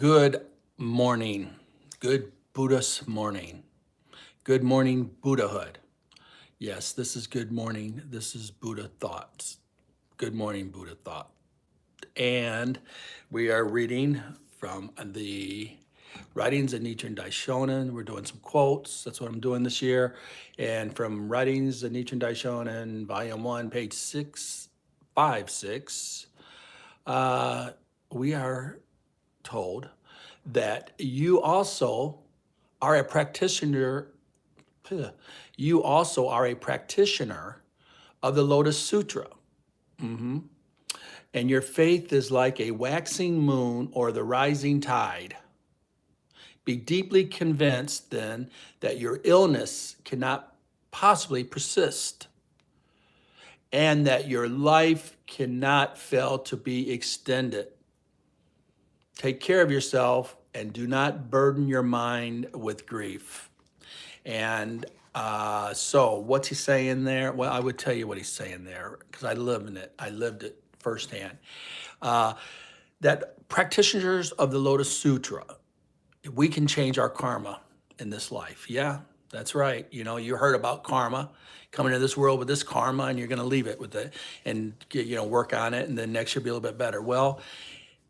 Good morning. Good Buddhist morning. Good morning, Buddhahood. Yes, this is good morning. This is Buddha thoughts. Good morning, Buddha thought. And we are reading from the writings of Nichiren Daishonin. We're doing some quotes. That's what I'm doing this year. And from writings of Nichiren Daishonin, volume 1, page 656, we are told that you also are a practitioner. You also are a practitioner of the Lotus Sutra. And your faith is like a waxing moon or the rising tide. Be deeply convinced then that your illness cannot possibly persist and that your life cannot fail to be extended. Take care of yourself and do not burden your mind with grief. And so what's he saying there? Well, I would tell you what he's saying there because I live in it. I lived it firsthand. That practitioners of the Lotus Sutra, we can change our karma in this life. Yeah, that's right. You know, you heard about karma, coming into this world with this karma, and you're going to leave it with it and work on it, and then next year be a little bit better. Well,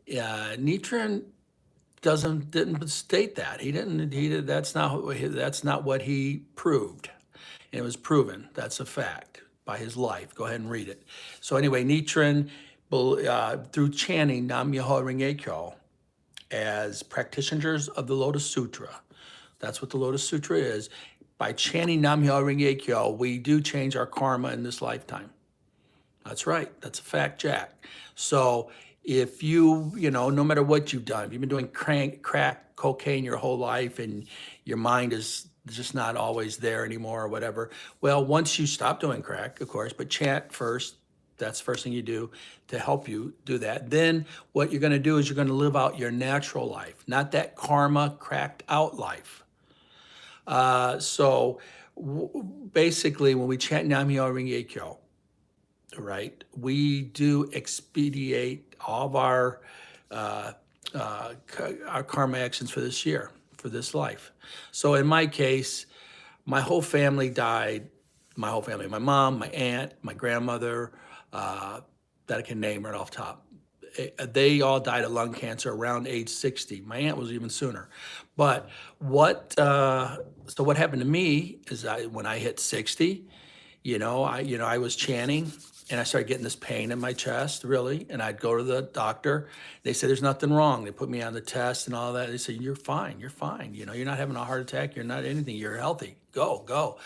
Nichiren didn't state that. He didn't. That's not what he proved. It was proven. That's a fact by his life. Go ahead and read it. So anyway, Nichiren, through chanting Nam-Myoho-Renge-Kyo as practitioners of the Lotus Sutra, that's what the Lotus Sutra is. By chanting Nam-Myoho-Renge-Kyo, we do change our karma in this lifetime. That's right. That's a fact, Jack. So if no matter what you've done, if you've been doing crack, cocaine your whole life and your mind is just not always there anymore or whatever, well, once you stop doing crack, of course, but chant first, that's the first thing you do to help you do that. Then what you're going to do is you're going to live out your natural life, not that karma cracked out life. Basically, when we chant Nam-Myoho-Renge-Kyo, right, we do expedite all of our karma actions for this year, for this life. So in my case, my whole family died. My whole family, my mom, my aunt, my grandmother, that I can name right off top. They all died of lung cancer around age 60. My aunt was even sooner. But what happened to me is when I hit 60, I was chanting and I started getting this pain in my chest, really. And I'd go to the doctor. They said, there's nothing wrong. They put me on the test and all that. They said, you're fine. You're fine. You're not having a heart attack. You're not anything. You're healthy. Go.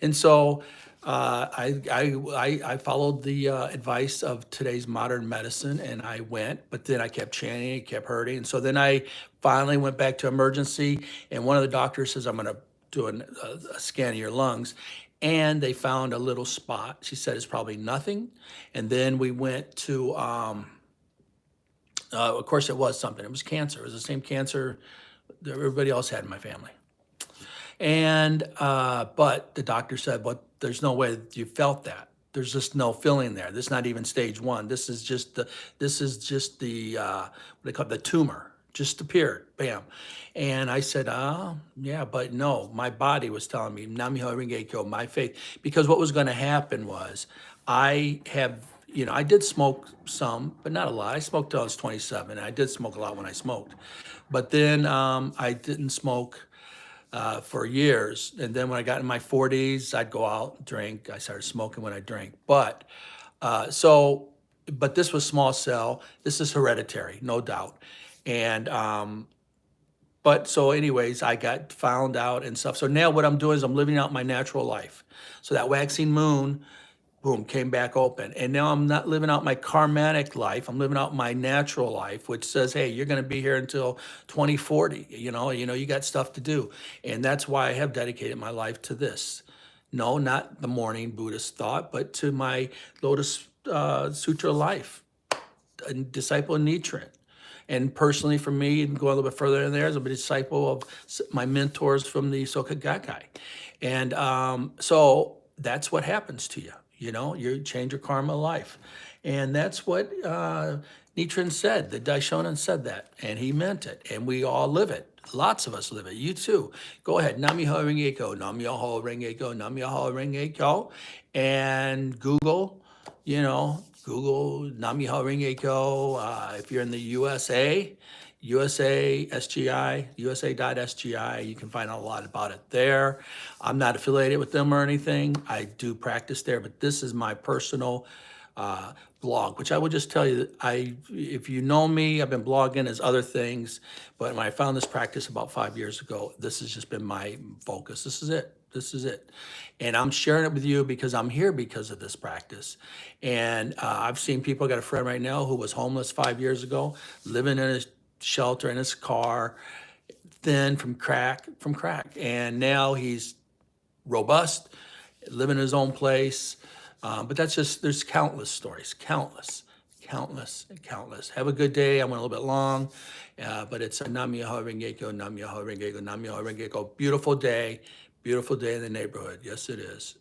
And so I followed the advice of today's modern medicine and I went, but then I kept chanting, it kept hurting. And so then I finally went back to emergency and one of the doctors says, I'm going to do a scan of your lungs. And they found a little spot. She said it's probably nothing. And then we went to, of course it was something. It was cancer. It was the same cancer that everybody else had in my family. And, but the doctor said, but there's no way that you felt that. There's just no feeling there. This is not even stage 1. This is just the what they call it, the tumor. Just appeared, bam. And I said, yeah, but no, my body was telling me, Nam-Myoho-Renge-Kyo, my faith. Because what was going to happen was I did smoke some, but not a lot. I smoked till I was 27. And I did smoke a lot when I smoked. But then I didn't smoke for years. And then when I got in my 40s, I'd go out and drink. I started smoking when I drank. But this was small cell. This is hereditary, no doubt. And, but so anyways, I got found out and stuff. So now what I'm doing is I'm living out my natural life. So that waxing moon, boom, came back open. And now I'm not living out my karmatic life. I'm living out my natural life, which says, hey, you're going to be here until 2040. You got stuff to do. And that's why I have dedicated my life to this. No, not the morning Buddhist thought, but to my Lotus Sutra life, a disciple of Nichiren. And personally for me, and go a little bit further in there, as I'm a disciple of my mentors from the Soka Gakkai. And so that's what happens to you. You change your karma of life. And that's what Nichiren said. The Daishonin said that, and he meant it. And we all live it. Lots of us live it. You too. Go ahead. Nam-Myoho-Renge-Kyo, Nam-Myoho-Renge-Kyo, Nam-Myoho-Renge-Kyo, and Google Nam-Myoho-Renge-Kyo. If you're in the USA, USA SGI, USA.SGI. You can find out a lot about it there. I'm not affiliated with them or anything. I do practice there, but this is my personal blog, which I will just tell you, if you know me, I've been blogging as other things, but when I found this practice about 5 years ago, this has just been my focus. This is it. This is it. And I'm sharing it with you because I'm here because of this practice. And I've seen people, I got a friend right now who was homeless 5 years ago, living in a shelter in his car, thin from crack. And now he's robust, living in his own place. But there's countless stories, countless. Have a good day. I went a little bit long, but it's a Nam-Myoho-Renge-Kyo, Nam-Myoho-Renge-Kyo, Nam-Myoho-Renge-Kyo. Beautiful day in the neighborhood. Yes, it is.